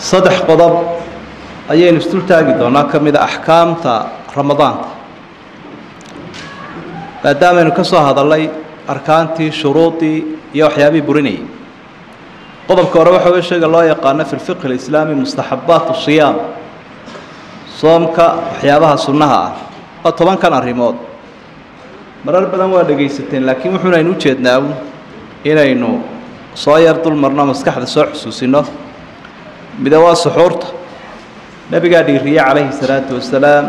صدح قضب أيه نستول تاجد هناك كمية أحكام تا رمضان قدام إنه كسر هذا الله أركانتي شروطي يوحيابي بريني قضب كوروح وشيء الله يقالنا في الفقه الإسلامي مستحبات الصيام صومك وحيابها سنها طبعا كان الريموت مرر بدن waa dhageysteen laakiin wuxuu inuu jeednaa inaynu soo yartul marna maskaxda soo xusuusino midawaa suxuurta nabiga dhiiriye calayhi salaatu wasalaam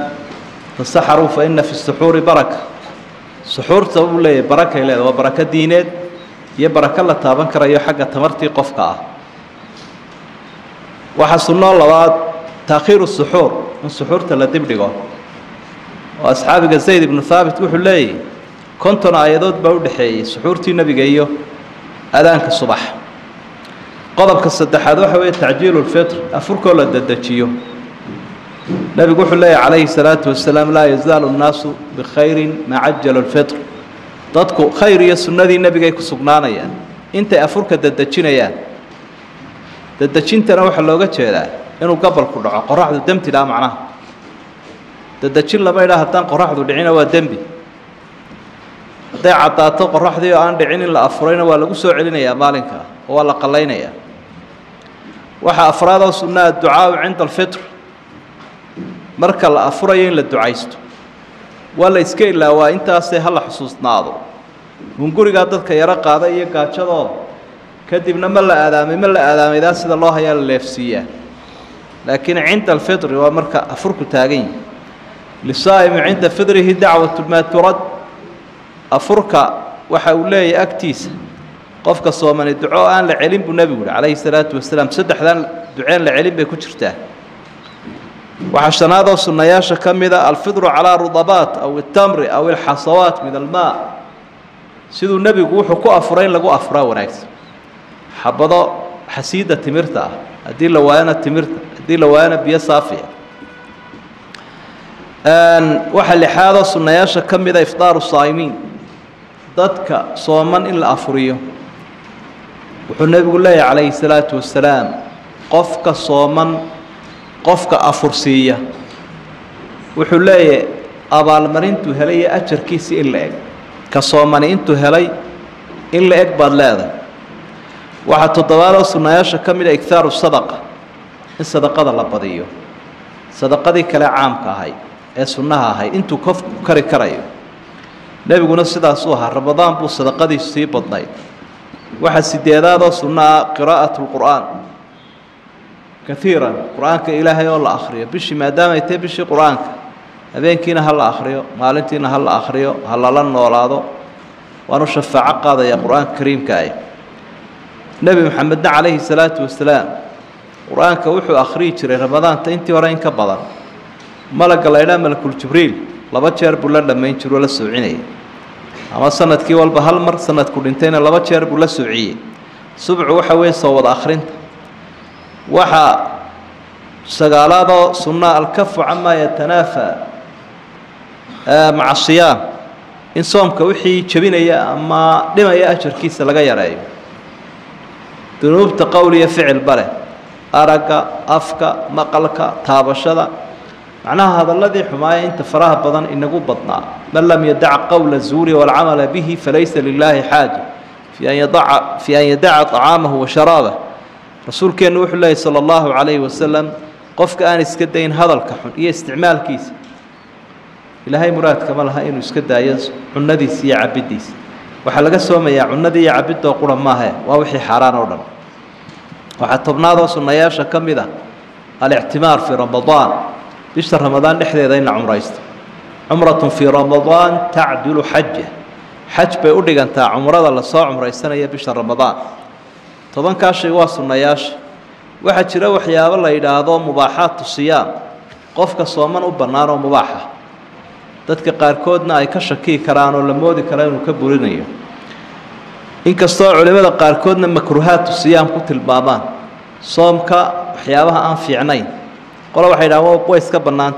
tasaxaru fa inna fi as-suhuri baraka suxuurta uu leeyahay baraka ilaahay waa baraka diineed iyo baraka la taaban karayo xagga tamartii qofka ah waxa sunno labaad taakhiru as-suhur suxuurta la dibdhigo واصحابك زيد بن ثابت وحو لي كنتنا ايادود با ودخeeyay suxuurtii nabiga iyo aadaanka subax qodobka saddexaad waxa weey tacjiil al-fitr afurko la dadajiyo nabigu wuxuu leeyahay calayhi salaatu wasalaam la yazaalu an-naasu bi khayrin ma ajjala al-fitr dadku khayr iyo sunnadii nabiga ay ku sugnaanayaan inta afurka dadajinayaan dadajintana waxa looga jeedaa inuu gobolku dhaco qoraxdu damtida macnaha dadajin lama ilaa haddaan qoraxdu dhicina waa dembi hadday caddaato qoraxdii oo aan dhicin in la afurayna waa lagu soo celinayaa maalinka oo waa la qallaynayaa waxa afraad oo sunnaa ducaa cinda alfitr marka la afurayo in la ducaysto waa la iska ilaawaa intaasee ha la xusuusnaado hungurigaa dadka yaro qaada iyo gaajadooda kadibna ma la aadaamaydaa sida loo hayaa la leefsiiyaa laakiin cinda alfitri waa marka afurku taagan yahay للصائم عند فطره دعوة ما ترد أفرك وحولي أكتيس قفك الصومان الدعاء أن لعلم بالنبي عليه الصلاة والسلام صدح ذا دعاء لعلم بكتشرته وحشنا هذا الصنياشة كم إذا الفطر على الرضبات أو التمر أو الحصوات من الماء سيدو النبي يقول حكو أفرين لقوا أفرا ونكس حبضا حسيدة تمرتا أدي لو أنا تمرتا أدي لو أنا بيصافية waxa lixaad sunnayaasha kamida iftaar saayimiin dadka sooman in la afuriyo wuxuu nabigu leeyahay calayhi salaatu wasalaam qofka sooman qofka afursiya wuxuu leeyahay abaalmarintu helay ajarkiisa in la eg ka sooman intuu helay in la eg baad leedahay waxa toddobaad sunnayaasha kamida ikthaaru sadaqa in sadaqada la badiyo sadaqadii kale caamka ahay ee sunnaha ahay intuu qofku kari karayo nabiguna sidaas uu ahaa ramadaan buu sadaqadiisu sii badnayd waxa sideedaad oo sunnaa qiraa'atul qur'aan kathiran qur'aanka ilaahay oo la akhriyo bishii maadaama ay tahay bishii qur'aanka habeenkiina ha la akhriyo maalintiina ha la akhriyo ha la noolaado waanu shafaaco qaadaya qur'aanka kariimka ah nabi maxamed calayhi salaatu wasalaam qur'aanka wuxuu akhriyi jiray ramadaanta intii hore in ka badan ملك الله إلى ملك الجبريل لبتشر بولا لما ينشروا للسوعينية أما سنة كي والبهال مر سنة كلنتين لبتشر بولا سوعية سبع وحوي صوت آخرين وحى سجالات صنع الكف عما يتنافى مع الصيام إن صوم كوحي شبينا يا أما لما يأجر كيس لغير أيه ذنوب تقولي فعل بله أرق أفك مقلك تابشذا معناها هذا الذي حماية أنت فراه بضن إنه بطنا من لم يدع قول الزور والعمل به فليس لله حاجة في أن يدع طعامه وشرابه رسول كان نوح الله صلى الله عليه وسلم قفك أن يسكدين هذا الكحن هي استعمال كيس إلى هاي مراد كمالها إنه يسكد يز عندي سي عبديس وحلقة سوما يا عندي يا عبد وقرا ما هي ووحي حران ودم وحتى بناضوا صنياشة كم ذا الاعتمار في رمضان بشهر رمضان نحذي ذين عمرة في رمضان تعدل حجة حج بيقولك أنت عمرة الله صاع عمرة السنة هي بشهر رمضان طبعا كاشي واصل نياش واحد يروح يا والله إلى هذا مباحات الصيام قفك الصومان وبنار ومباحة تذكر قاركودنا أي كشكي كران ولا مودي كران وكبرينيو إن كستوع علماء قاركودنا مكروهات الصيام كتل بابان صومك وحيابها أنفي عينين قال واحد هو كويس كبرنانت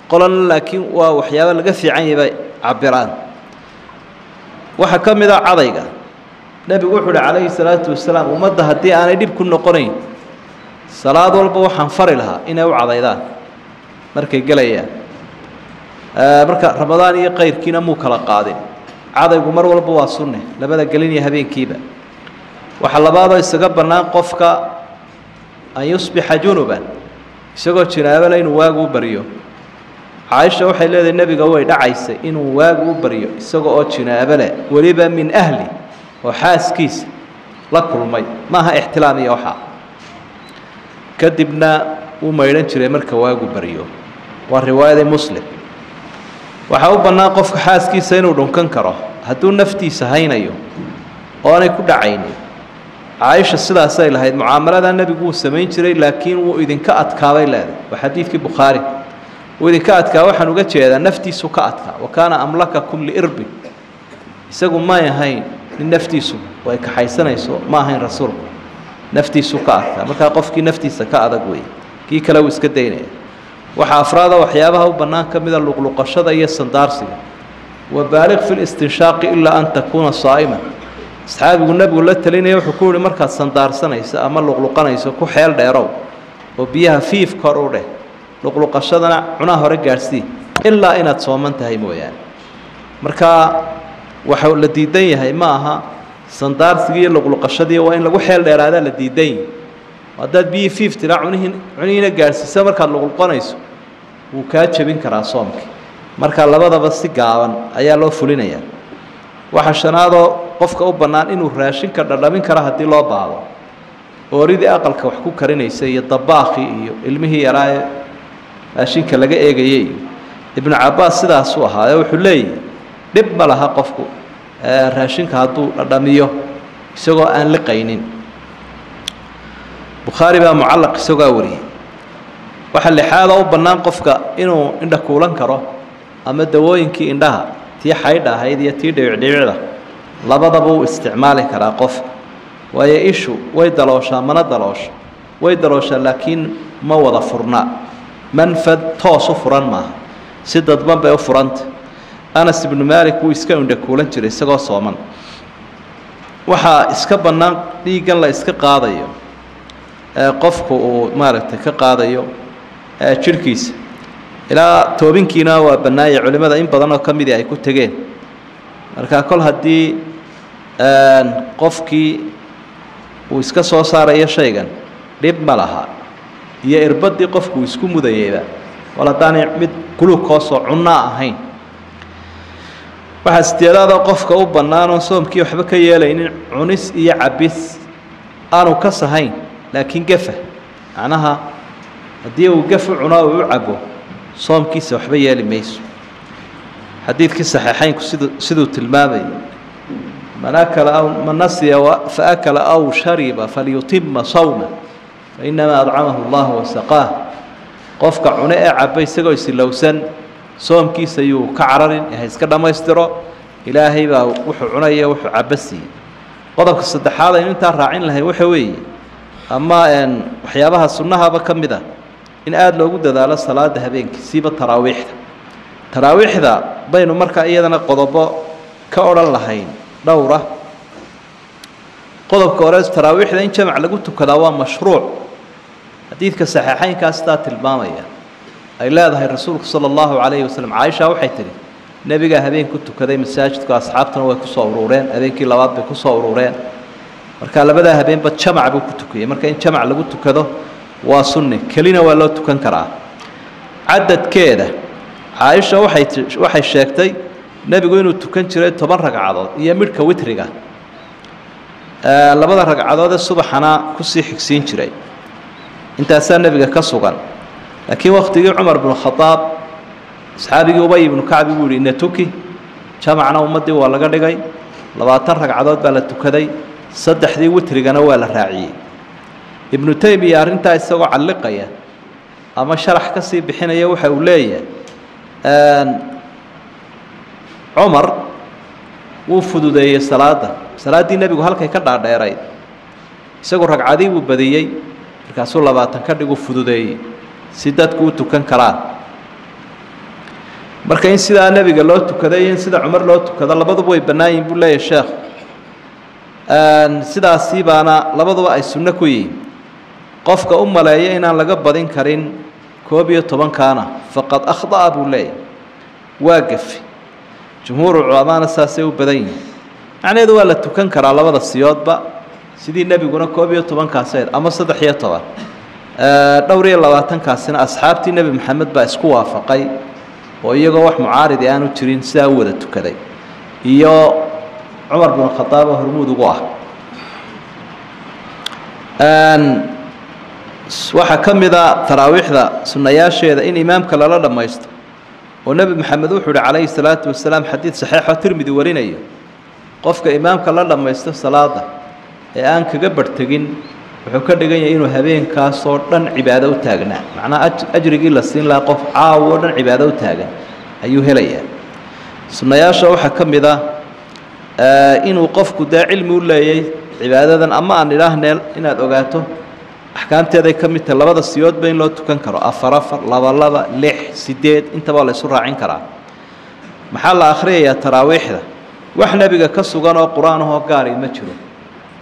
قال لكن وحياه لقى في عين عبران وحكم ذا عضيقه نبي وحده عليه الصلاه والسلام ومده هدي انا ديب كن نقرين salaad walba waxaan fari lahaa inay u cadaydaan markay galayaan marka ramadaan iyo qayrkiina muu kala qaadin cadaygu mar walba waa sunne labada gelin iyo habeenkiiba waxa labaadoo isaga bannaan qofka an yusbixa junuban isagoo jinaabo leh inuu waagu u baryo caaisha waxay leedahay nebiga way dhacaysay inuu waagu u baryo isaga oo jinaabo leh weliba min ahli oo xaaskiisa la kulmay maaha ixtilaam iyo waxaa kadibna uu maydhan jiray marka waagu baryo waa riwaayadii muslim waxaa u bannaan qofka xaaskiisa inuu dhunkan karo hadduu naftiisa haynayo oonay ku dhacaynin caaisha sidaasay lahayd mucaamaladaa nebigu wuu samayn jiray laakiin wuu idinka adkaabay leedahay waa xadiidkii bukhaari wuu idinka adkaa waxaan uga jeedaa naftiisu ka adkaa wa kaana amlakakum liirbin isagu may ahayn nin naftiisu way kaxaysanayso ma ahayn rasuulku naftiisu ka adkaa markaa qofkii naftiisa ka adag weeye kii kale wuu iska daynaya waxaa afraada waxyaabaha u bannaan ka mida luqluqashada iyo sandaarsiga wabaaliq fi listinshaaqi ilaa an takuuna saa'iman asxaabigu nebigu la talinaya wuxuu ku yihi markaad sandaarsanayso ama luqluqanayso ku xeel dheerow oo biyaha fiif kor u dheh luqluqashadana cunaha hore gaadhsii ilaa inaad sooman tahay mooyaane markaa waxa la diidan yahay ma aha sandaarsigii iyo luqluqashadii waa in lagu xeel dheeraadaa la diidan yahay haddaad biyii fiif tiraa cunihiina gaadhsiisa markaad luqluqanayso wuu kaa jebin karaa soomkii marka labadaba si gaaban ayaa loo fulinayaa waxa shanaadoo qofka u bannaan inuu raashinka dhadhamin kara haddii loo baahdo ooridii aqalka wax ku karinaysa iyo dabaaqii iyo ilmihii yaraa ee raashinka laga eegayay iyo ibnu cabbaas sidaasuu ahaa wuxuu leeyahay dhib ma laha qofku raashinka hadduu dhadhamiyo isagoo aan liqaynin bukhaari baa mucallaq isagaa wariyey waxa lixaada u bannaan qofka inuu indha kuulan karo ama dawooyinkii indhaha tii xaydha ahayd iyo tii dhibicdhibicda labadaba uu isticmaali karaa qofka waayo ishu way dalooshaa mana daloosho way dalooshaa laakiin ma wada furna manfad toos u furan maaha si dadban bay u furanta anas ibnu maalik wuu iska indha kuulan jiray isagoo sooman waxaa iska bannaan dhiiggan la iska qaadayo qofku uu maaragtay ka qaadayo jidhkiisa ilaa toobinkiina waa bannaaya culimmada in badan oo ka midii ay ku tegeen markaa kol haddii qofkii uu iska soo saarayo shaygan dhib ma laha iyo irbaddii qofku uu isku mudayeyba wal haddaanay mid gulukoosoo cunnaa ahayn waxaa sideedaadoo qofka u bannaanoo soomkii waxba ka yeelaynin cunis iyo cabbis aanu ka sahayn laakiin gafa macnaha haddii uu gaf u cuno uu u cabo soomkiisa waxba yeeli mayso xadiidkii saxiixaynku siduu tilmaamayay man nasiya faakala aw shariba falyutima sawma fainamaa adcamahu allahu wasaqaah qofka cune ee caba isagoo isilowsan soomkiisa ayuu ka cararin ha iska dhammaystiro ilaahay baa wuxuu cunaya wuxuu caba siiyey qodobka saddexaad aynu intaa raacin lahay waxa weeye ama waxyaabaha sunnahaba ka mid ah in aada loogu dadaalo salaada habeenkii siiba taraawiixda baynu markaa iyadana qodobo ka odhan lahayn dhowra qodobka hore taraawiixda in jamac lagu tukadaa waa mashruuc xadiidka saxiixaynkaa sidaa tilmaamaya ay leedahay rasuulku sala allahu calayhi wasalam caaisha waxay tidhi nebigaa habeen ku tukaday masaajidku asxaabtuna way ku soo urureen habeenkii labaad bay ku soo urureen marka labadaa habeenba jamac buu ku tukayay marka in jamac lagu tukado waa sunni kelina waa loo tukan karaa cadadkeeda caaisha waxay sheegtay nebigu inuu tukan jiray 10 ragcadood iyo midhka witriga labada ragcadood ee subaxana kusii xigsiin jiray intaasaa nebiga ka sugan laakiin waqtigii cumar bnu khadaab asxaabigii ubay ibnu kacbi buu yihi inatuki jamacna ummaddii waa laga dhigay 20 ragcadood baa la tukaday 3 witrigana waa la raaciyey ibnu taymiya arrintaa isagoo calliqaya ama sharax ka sii bixinaya waxa uu leeyahay cumar wuu fududeeyey salaaddii nebigu halkay ka dhaadheerayd isagoo ragcadii buu badiyey markaasuu 20 ka dhigu fududeeyey si dadku u tukan karaan marka in sidaa nebiga loo tukaday in sida cumar loo tukado labaduba way bannaan yihiin buu leeyahay sheekh sidaasii baana labaduba ay sunno ku yihiin قفك لي إن لقى بدين كرين كوبية طبعا كان فقد أخطأ أبو لي واقف جمهور العلماء الساسي وبدين يعني هذا ولا تكنكر على بعض السياط بقى سيدي النبي يقول كوبية طبعا كاسير أما صدحية طبعا دوري الله كاسين أصحابتي النبي محمد بأسكوا وافقي ويجوا واحد معارض يعني وترين ساوى التكذي يا عمر بن الخطاب هرمود وقاه waxa kamida taraawixda sunnayaasheeda in imaamka lala dhamaysto oo nabi maxamed wuxuu yiri salaatu wasalaam xadiis saxiix ah tirmidhi warinayo qofka imaamka la dhamaysto salaada ee aan kaga bartagin wuxuu ka dhigan yahay inuu habeenkaas oo dhan cibaado u taagnaa macnaa ajrigii la siin lahaa qof caawo oo dhan cibaado u taagan ayuu helayaa sunnayaasha waxa kamida inuu qofku daa cilmi u leeyahay cibaadadan ama aan ilaahneel inaad ogaato أحكامتي كمية لبض السيود بين لو تكن كرا أفرافر لبا لح سديد أنت بالله سرعة عين كرا محل آخرية تراويح ذا وإحنا بقى كسوغان وقرآن هو قاري متشرو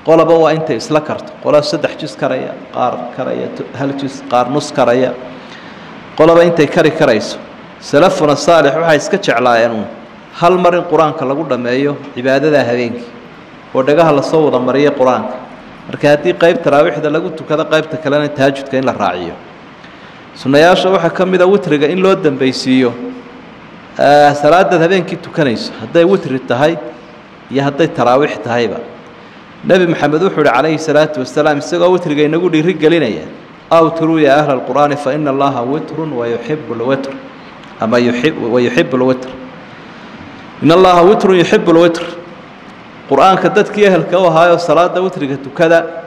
قال بوا أنت إسلكرت قال سدح جس كريا قار كريا هل جس قار نص كريا قال بوا أنت كريس سلفنا الصالح وحيس كتش على ينون هل مر القرآن كلا قلنا ما يو عبادة ذا هذينك ودقها للصوت مرية قرآن marka hadii qayb taraawixda lagu tukado qaybta kalena taajudka in la raaciyo sunnayaasha waxa kamida witriga in loo dambaysiiyo salaada habeenkii tukanayso haday witri tahay iyo haday taraawix tahayba nabi maxamed wuxuu calayhi salaatu wasalaam isagoo witriga inagu dhiri galinaya aw turu ya ahla alquraan fa inna allaha witrun wa yuhibbu alwitr ama yuhibbu alwitr inna allaha witrun yuhibbu alwitr قرآن كدتك يهل كوها وصلاة وترك كذا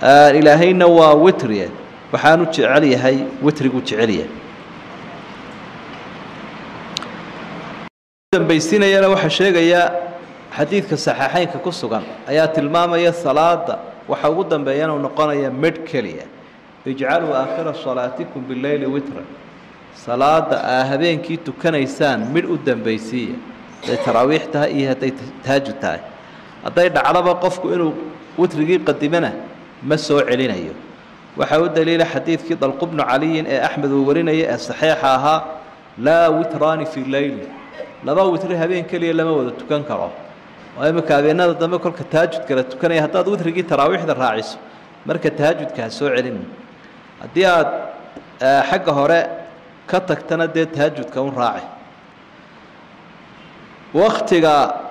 إلهينا ووتريا وحانو تعليه هاي وترك وتعليه بيستينا يا روح الشيء يا حديث كصحيحين كقصة آيات الماما يا صلاة وحودا بيانا ونقانا يا مدكلية اجعلوا آخر صلاتكم بالليل وترا صلاة هذين كيتو كان إنسان من قدام بيسية تراويح تهي تهاجد تهي هذا على قفك إنه وترجي قدمنا ما سوى علينا أيه وحاول دليل حديث كذا القبن علي أحمد وورينا الصحيحها لا وتران في الليل لا وترها بين كلي لما ودت كان كراه وأما كابينا ضد كل كتهاجد كرت كان يهتاد وترجي تراويح الراعس مركز تهاجد كسوى علينا هدي حق هراء كتك تندي تهاجد كون راعي وقتك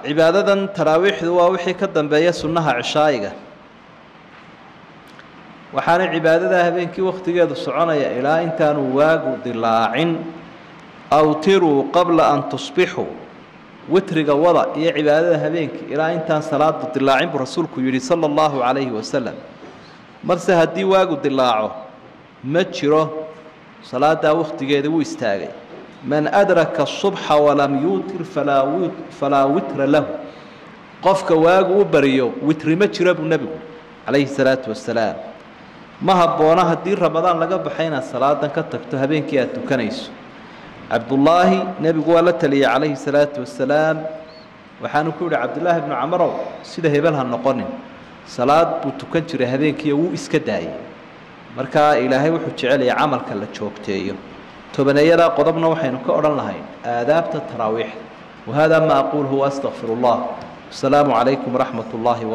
عبادة تراويح ووحي كدن بيا سنها عشايقة وحان عبادة هبينك وقتك الصعونة إلى إن كانوا واقوا ضلاعين أو تروا قبل أن تصبحوا وترق وضع يا عبادة هبينك إلى إن كان صلاة ضلاعين برسولك يري صلى الله عليه وسلم مرسى هدي واقوا ضلاعه متشره صلاة وقتك دو استاغي من أدرك الصبح ولم يوتر فلا وتر له قفك واقو بريو وتر ما تشرب النبي عليه الصلاة والسلام ما هبونا هدير رمضان لقى بحينا الصلاة كتكتها بينك يا تكنيس عبد الله نبي قالت لي عليه الصلاة والسلام وحانو كول عبد الله بن عمرو سيده هبلها النقرن صلاة بتكنشر هبينك يو اسكداي مركا إلهي وحو جعلي عمل كلا جوجتيو تبنيرا قضبنا وحين كأرن لهين آداب التراويح وهذا ما أقوله وأستغفر الله السلام عليكم ورحمة الله وبركاته